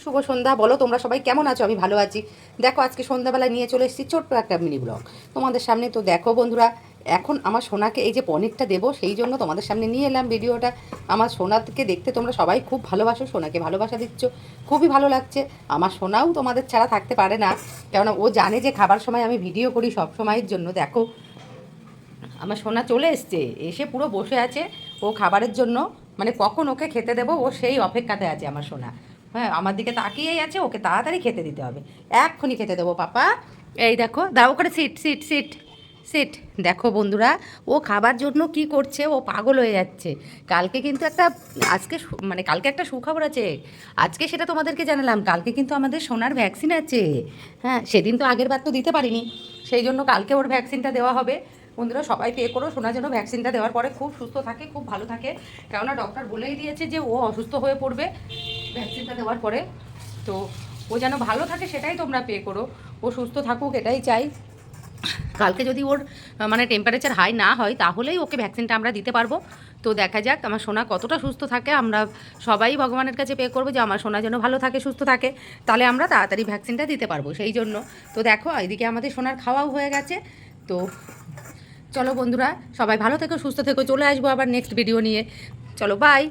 শুভ সন্ধ্যা। বলো তোমরা সবাই কেমন আছো? আমি ভালো আছি। দেখো আজকে সন্ধ্যাবেলায় নিয়ে চলে এসেছি ছোট্ট একটা মিনি ব্লগ তোমাদের সামনে। তো দেখো বন্ধুরা, এখন আমার সোনাকে এই যে পনিরটা দেবো সেই জন্য তোমাদের সামনে নিয়ে এলাম ভিডিওটা। আমার সোনাকে দেখতে তোমরা সবাই খুব ভালোবাসো, সোনাকে ভালোবাসা দিচ্ছ, খুবই ভালো লাগছে। আমার সোনাও তোমাদের ছাড়া থাকতে পারে না, কেননা ও জানে যে খাবার সময় আমি ভিডিও করি সব সময়ের জন্য। দেখো আমার সোনা চলে এসছে, এসে পুরো বসে আছে ও খাবারের জন্য, মানে কখন ওকে খেতে দেবো ও সেই অপেক্ষাতে আছে আমার সোনা। হ্যাঁ, আমার দিকে তাকিয়েই আছে, ওকে তাড়াতাড়ি খেতে দিতে হবে, এক্ষুনি খেতে দেবো পাপা। এই দেখো, দাও করে সিট সিট সিট সিট। দেখো বন্ধুরা, ও খাবার জন্য কি করছে, ও পাগল হয়ে যাচ্ছে। কালকে কিন্তু একটা, আজকে মানে কালকে একটা সুখবর আছে, আজকে সেটা তোমাদেরকে জানালাম। কালকে কিন্তু আমাদের সোনার ভ্যাকসিন আছে। হ্যাঁ, সেদিন তো আগের বার তো দিতে পারিনি, সেই জন্য কালকে ওর ভ্যাকসিনটা দেওয়া হবে। বন্ধুরা সবাই পে করো, শোনা যেন ভ্যাকসিনটা দেওয়ার পরে খুব সুস্থ থাকে, খুব ভালো থাকে। কেননা ডক্টর বলেই দিয়েছে যে ও অসুস্থ হয়ে পড়বে ভ্যাকসিনটা দেওয়ার পরে। তো ও যেন ভালো থাকে সেটাই তোমরা পে করো, ও সুস্থ থাকুক এটাই চাই। কালকে যদি ওর মানে টেম্পারেচার হাই না হয় তাহলেই ওকে ভ্যাকসিনটা আমরা দিতে পারবো। তো দেখা যাক আমার সোনা কতটা সুস্থ থাকে। আমরা সবাই ভগবানের কাছে পে করবো যে আমার সোনা যেন ভালো থাকে, সুস্থ থাকে, তাহলে আমরা তাড়াতাড়ি ভ্যাকসিনটা দিতে পারবো সেই জন্য। তো দেখো এদিকে আমাদের সোনার খাওয়াও হয়ে গেছে। তো চলো বন্ধুরা, সবাই ভালো থেকো, সুস্থ থেকো, চলে আসবো আবার নেক্সট ভিডিও নিয়ে। চলো বাই।